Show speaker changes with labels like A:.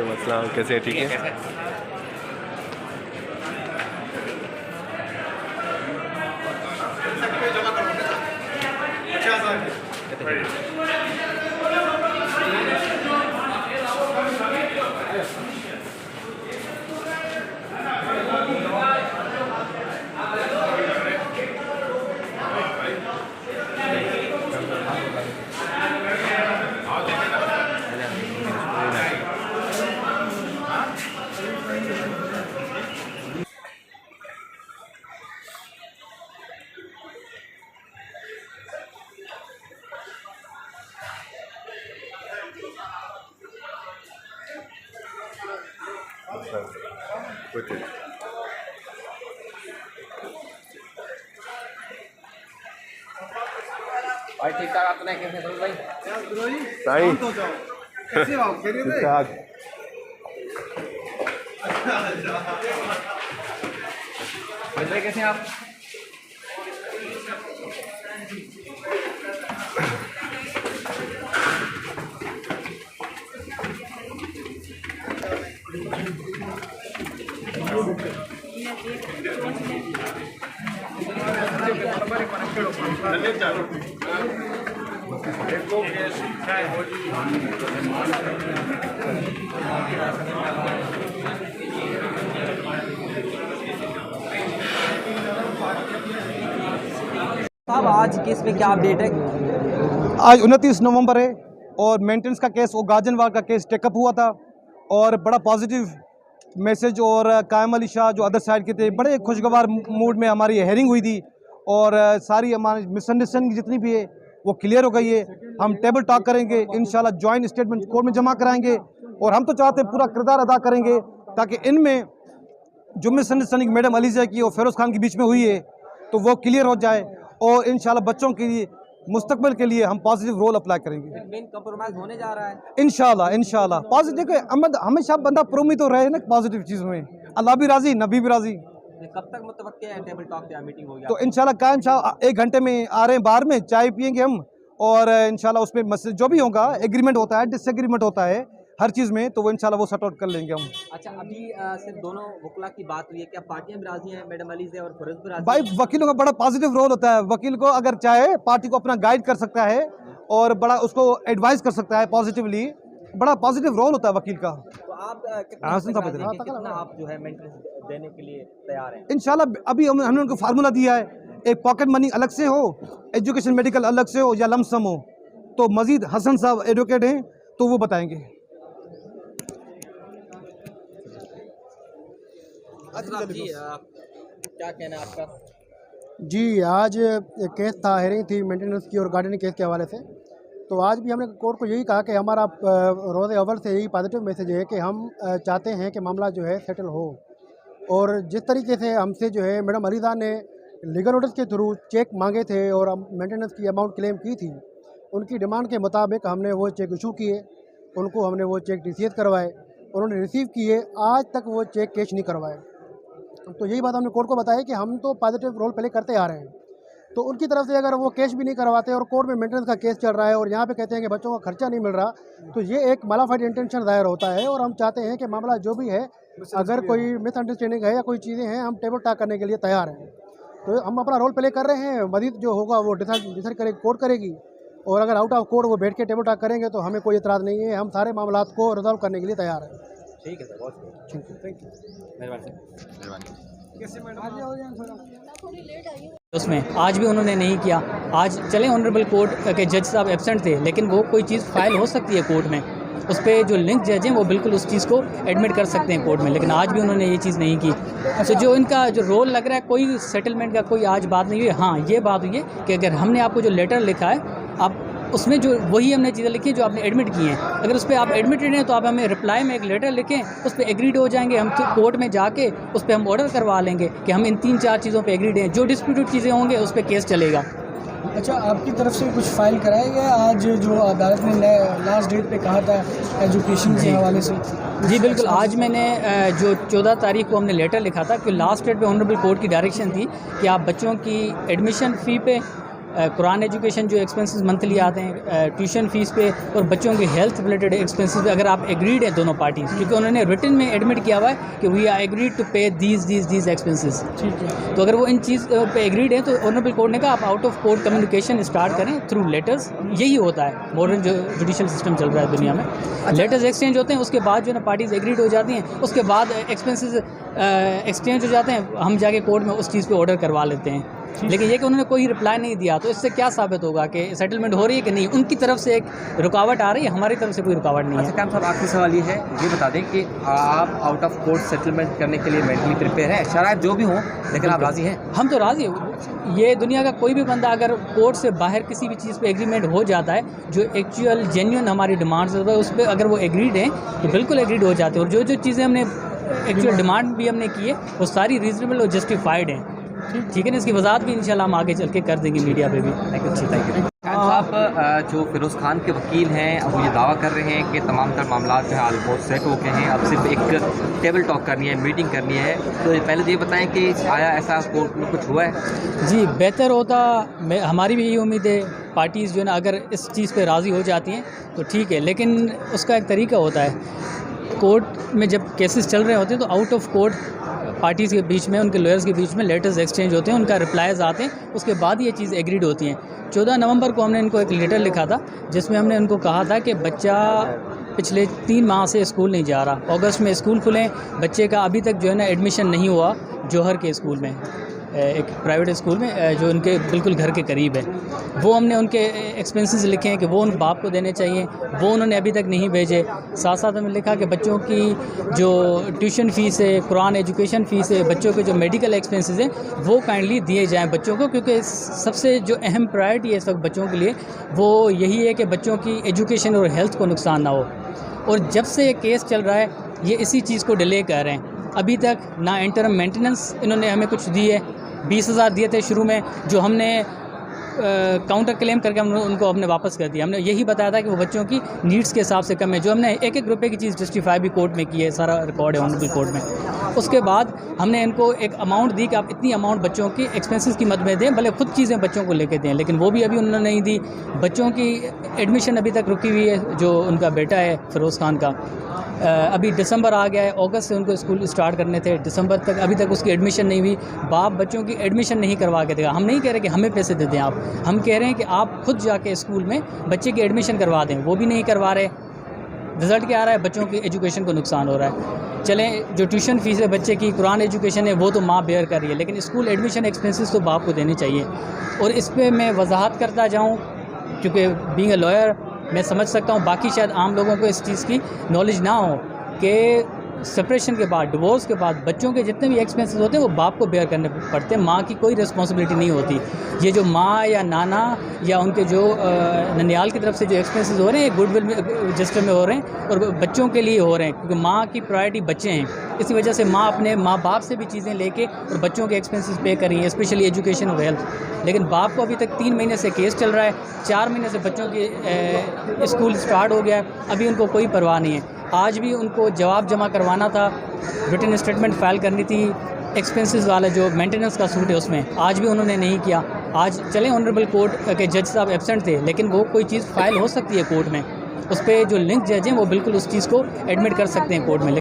A: मसला कैसे ठीक है?
B: भाई ठीक ठाक अपने कैसे चल भाई?
A: भाई
C: कैसे हो? खैरियत है?
A: ठीक-ठाक।
B: भाई कैसे हैं आप? साहब आज केस में क्या अपडेट है?
C: आज 29 नवंबर है और मेंटेनेंस का केस और गाजनवाल का केस टेकअप हुआ था और बड़ा पॉजिटिव मैसेज और कायम अली शाह जो अदर साइड के थे बड़े खुशगवार मूड में हमारी हेयरिंग हुई थी और सारी हमारी मिसअंडरस्टैंडिंग जितनी भी है वो क्लियर हो गई है। हम टेबल टॉक करेंगे, इंशाल्लाह जॉइंट स्टेटमेंट कोर्ट में जमा कराएंगे और हम तो चाहते हैं पूरा किरदार अदा करेंगे ताकि इनमें जो मिसअंडरस्टैंडिंग मैडम अलीजा की और फिरोज़ खान के बीच में हुई है तो वो क्लियर हो जाए और इंशाल्लाह बच्चों के लिए मुस्तकबिल के लिए हम पॉजिटिव रोल अप्लाई करेंगे।
B: मेन कंप्रोमाइज होने जा रहा है
C: इंशाल्लाह पॉजिटिव अहमद हमेशा बंदा प्रोमी तो रहे ना पॉजिटिव चीज़ में, अल्लाह भी राजी नबी भी राजी।
B: कब तक मुतवक्किल है टेबल टॉक या मीटिंग होगी?
C: तो इंशाल्लाह कायम शाह 1 घंटे में आ रहे हैं, बाहर में चाय पियेंगे हम और इंशाल्लाह उसमें मसले जो भी होगा एग्रीमेंट होता है डिसएग्रीमेंट होता है हर चीज़ में तो वो इंशाल्लाह वो सॉर्ट आउट कर लेंगे हम।
B: अच्छा अभी सिर्फ दोनों वकला की बात हुई है, क्या पार्टियां भी राजी हैं? मैडम अली से और फिरोज भी राजी?
C: भाई वकीलों का बड़ा पॉजिटिव रोल होता है, वकील को अगर चाहे पार्टी को अपना गाइड कर सकता है और बड़ा उसको एडवाइस कर सकता है पॉजिटिवली, बड़ा पॉजिटिव रोल होता है वकील का।
B: तो आप कितना आप जो है मेंटेनेंस देने के लिए तैयार हैं?
C: इंशाल्लाह अभी हमने उनको फार्मूला दिया है, एक पॉकेट मनी अलग से हो, एजुकेशन मेडिकल अलग से हो या लमसम हो, तो मजीद हसन साहब एडवोकेट हैं तो वो बताएंगे।
B: जी क्या कहना है आपका?
D: जी आज एक केस था, हेयरिंग थी मेंटेनेंस की और गार्डनिंग केस के हवाले से। तो आज भी हमने कोर्ट को यही कहा कि हमारा रोज़ अव्वल से यही पॉजिटिव मैसेज है कि हम चाहते हैं कि मामला जो है सेटल हो और जिस तरीके से हमसे जो है मैडम अलीजा ने लीगल नोटिस के थ्रू चेक मांगे थे और मेंटेनेंस की अमाउंट क्लेम की थी, उनकी डिमांड के मुताबिक हमने वो चेक इशू किए, उनको हमने वो चेक रिसीव करवाए, उन्होंने रिसीव किए, आज तक वो चेक कैश नहीं करवाए। तो यही बात हमने कोर्ट को बताया कि हम तो पॉजिटिव रोल प्ले करते आ रहे हैं, तो उनकी तरफ से अगर वो कैश भी नहीं करवाते और कोर्ट में मेंटेनेंस का केस चल रहा है और यहाँ पे कहते हैं कि बच्चों का खर्चा नहीं मिल रहा, तो ये एक मलाफाइड इंटेंशन दायर होता है और हम चाहते हैं कि मामला जो भी है, अगर कोई मिसअंडरस्टैंडिंग है या कोई चीज़ें हैं, हम टेबल टॉक करने के लिए तैयार हैं। तो हम अपना रोल प्ले कर रहे हैं, मजीद जो होगा वो डिसाइड करेगी कोर्ट करेगी और अगर आउट ऑफ कोर्ट वो बैठ के टेबल टॉक करेंगे तो हमें कोई एतराज़ नहीं है, हम सारे मामला को रिजॉल्व करने के लिए तैयार हैं।
B: ठीक है सर, बहुत
D: ठीक है, थैंक यू,
B: मेहरबानी।
E: उसमें आज भी उन्होंने नहीं किया। आज चले ऑनरेबल कोर्ट के जज साहब एब्सेंट थे, लेकिन वो कोई चीज़ फाइल हो सकती है कोर्ट में, उस पर जो लिंक जज हैं वो बिल्कुल उस चीज़ को एडमिट कर सकते हैं कोर्ट में, लेकिन आज भी उन्होंने ये चीज़ नहीं की। तो जो इनका जो रोल लग रहा है, कोई सेटलमेंट का कोई आज बात नहीं हुई। हाँ, ये बात हुई है कि अगर हमने आपको जो लेटर लिखा है, आप उसमें जो वही हमने चीज़ें लिखी हैं जो आपने एडमिट की हैं, अगर उस पर आप एडमिटेड हैं तो आप हमें रिप्लाई में एक लेटर लिखें, उस पर एग्रीड हो जाएंगे, हम कोर्ट में जाके उस पर हम ऑर्डर करवा लेंगे कि हम इन 3-4 चीज़ों पे एग्रीड हैं। जो डिस्प्यूटेड चीज़ें होंगे उस पर केस चलेगा।
F: अच्छा, आपकी तरफ से कुछ फाइल कराया गया आज जो अदालत ने लास्ट डेट पे कहा था एजुकेशन के हवाले से?
E: जी बिल्कुल, आज मैंने जो 14 तारीख को हमने लेटर लिखा था कि लास्ट डेट पे ऑनरेबल कोर्ट की डायरेक्शन थी कि आप बच्चों की एडमिशन फ़ी पे, कुरान एजुकेशन जो एक्सपेंसेस मंथली आते हैं, ट्यूशन फ़ीस पे और बच्चों के हेल्थ रिलेटेड एक्सपेंसेस पे अगर आप एग्रीड हैं दोनों पार्टीज़, क्योंकि उन्होंने रिटन में एडमिट किया हुआ है कि वी आर एग्रीड टू पे दीज एक्सपेंसेस।
F: ठीक है।
E: तो अगर वो इन चीज़ पे एग्रीड हैं तो ऑनरेबल कोर्ट ने कहा आप out of court communication start करें थ्रू लेटर्स। यही होता है मॉडर्न जो जुडिशल सिस्टम चल रहा है दुनिया में। लेटर्स एक्सचेंज होते हैं, उसके बाद जो है ना पार्टीज़ एग्रीड हो जाती हैं, उसके बाद एक्सपेंसेस एक्सचेंज हो जाते हैं, हम जाके कोर्ट में उस चीज़ पे ऑर्डर करवा लेते हैं। लेकिन ये कि उन्होंने कोई रिप्लाई नहीं दिया तो इससे क्या साबित होगा कि सेटलमेंट हो रही है कि नहीं? उनकी तरफ से एक रुकावट आ रही है, हमारी तरफ से कोई रुकावट नहीं है।
B: अच्छा, कैम साहब, आखिरी सवाल ये है, ये बता दें कि आप आउट ऑफ कोर्ट सेटलमेंट करने के लिए मेंटली प्रिपेयर हैं, शराइत जो भी हो, लेकिन आप राज़ी हैं?
E: हम तो राज़ी हैं। ये दुनिया का कोई भी बंदा अगर कोर्ट से बाहर किसी भी चीज़ पे एग्रीमेंट हो जाता है, जो एक्चुअल जेन्युइन हमारी डिमांड्स है उस पर अगर वो एग्रीड हैं तो बिल्कुल एग्रीड हो जाते हैं। और जो चीज़ें हमने एक्चुअल डिमांड भी हमने की है वो सारी रीजनेबल और जस्टिफाइड हैं। ठीक है ना, इसकी वजाहत भी इंशाल्लाह हम आगे चल के कर देंगे मीडिया पे भी।
B: Thank you. साहब, जो फिरोज़ खान के वकील हैं वो ये दावा कर रहे हैं कि तमाम तर मामला जो है ऑलमोस्ट सेट हो गए हैं, अब सिर्फ एक टेबल टॉक करनी है, मीटिंग करनी है। तो पहले ये बताएं कि आया ऐसा कोर्ट में कुछ हुआ है?
E: जी, बेहतर होता, हमारी भी यही उम्मीद है। पार्टीज़ जो है ना अगर इस चीज़ पे राज़ी हो जाती हैं तो ठीक है, लेकिन उसका एक तरीका होता है। कोर्ट में जब केसेस चल रहे होते हैं तो आउट ऑफ कोर्ट पार्टीज़ के बीच में, उनके लॉयर्स के बीच में लेटर्स एक्सचेंज होते हैं, उनका रिप्लाईज आते हैं, उसके बाद ये चीज़ एग्रीड होती हैं। 14 नवंबर को हमने इनको एक लेटर लिखा था जिसमें हमने उनको कहा था कि बच्चा पिछले 3 माह से स्कूल नहीं जा रहा, अगस्त में स्कूल खुलें, बच्चे का अभी तक जो है ना एडमिशन नहीं हुआ जौहर के स्कूल में, एक प्राइवेट स्कूल में जो उनके बिल्कुल घर के करीब है। वो हमने उनके एक्सपेंसेस लिखे हैं कि वो उन बाप को देने चाहिए, वो उन्होंने अभी तक नहीं भेजे। साथ साथ हमने लिखा कि बच्चों की जो ट्यूशन फ़ीस है, कुरान एजुकेशन फ़ीस है, बच्चों के जो मेडिकल एक्सपेंसेस हैं वो काइंडली दिए जाएं बच्चों को, क्योंकि सबसे जो अहम प्रायोरिटी है इस वक्त बच्चों के लिए वो यही है कि बच्चों की एजुकेशन और हेल्थ को नुकसान ना हो। और जब से ये केस चल रहा है ये इसी चीज़ को डिले कर रहे हैं। अभी तक ना इंटरम मेंटेनेंस इन्होंने हमें कुछ दी है, 20,000 दिए थे शुरू में, जो हमने काउंटर क्लेम करके हम उनको हमने वापस कर दिया। हमने यही बताया था कि वो बच्चों की नीड्स के हिसाब से कम है, जो हमने 1-1 रुपये की चीज़ जस्टिफाई भी कोर्ट में की है, सारा रिकॉर्ड है ऑनरेबल कोर्ट में। उसके बाद हमने इनको एक अमाउंट दी कि आप इतनी अमाउंट बच्चों की एक्सपेंसेस की मद में दें, भले खुद चीज़ें बच्चों को लेके दें, लेकिन वो भी अभी उन्होंने नहीं दी। बच्चों की एडमिशन अभी तक रुकी हुई है, जो उनका बेटा है फिरोज़ खान का, अभी दिसंबर आ गया है, अगस्त से उनको स्कूल स्टार्ट करने थे, दिसंबर तक अभी तक उसकी एडमिशन नहीं हुई। बाप बच्चों की एडमिशन नहीं करवा के देगा। हम नहीं कह रहे कि हमें पैसे दे दें आप, हम कह रहे हैं कि आप खुद जाके स्कूल में बच्चे की एडमिशन करवा दें, वो भी नहीं करवा रहे। रिज़ल्ट क्या आ रहा है? बच्चों की एजुकेशन को नुकसान हो रहा है। चलें, जो ट्यूशन फ़ीस है बच्चे की, कुरान एजुकेशन है, वो तो माँ बेयर कर रही है, लेकिन स्कूल एडमिशन एक्सपेंसेस तो बाप को देने चाहिए। और इस पर मैं वजाहत करता जाऊँ, क्योंकि बीइंग अ लॉयर मैं समझ सकता हूँ, बाकी शायद आम लोगों को इस चीज़ की नॉलेज ना हो कि सेपरेशन के बाद, डिवोर्स के बाद बच्चों के जितने भी एक्सपेंसेस होते हैं वो बाप को बेयर करने पड़ते हैं, माँ की कोई रिस्पॉन्सिबिलिटी नहीं होती। ये जो माँ या नाना या उनके जो ननियाल की तरफ से जो एक्सपेंसेस हो रहे हैं गुडविल रजिस्टर में हो रहे हैं और बच्चों के लिए हो रहे हैं, क्योंकि माँ की प्रायोरिटी बच्चे हैं। इसी वजह से माँ अपने माँ बाप से भी चीज़ें लेके और बच्चों के एक्सपेंसेस पे कर रही हैं, स्पेशली एजुकेशन और हेल्थ। लेकिन बाप को अभी तक 3 महीने से केस चल रहा है, 4 महीने से बच्चों की स्कूल स्टार्ट हो गया है, अभी उनको कोई परवाह नहीं है। आज भी उनको जवाब जमा करवाना था, रिटन स्टेटमेंट फ़ाइल करनी थी, एक्सपेंसेस वाला जो मेंटेनेंस का सूट है उसमें, आज भी उन्होंने नहीं किया। आज चले ऑनरेबल कोर्ट के जज साहब एब्सेंट थे, लेकिन वो कोई चीज़ फ़ाइल हो सकती है कोर्ट में, उस पर जो लिंक जज हैं वो बिल्कुल उस चीज़ को एडमिट कर सकते हैं कोर्ट में।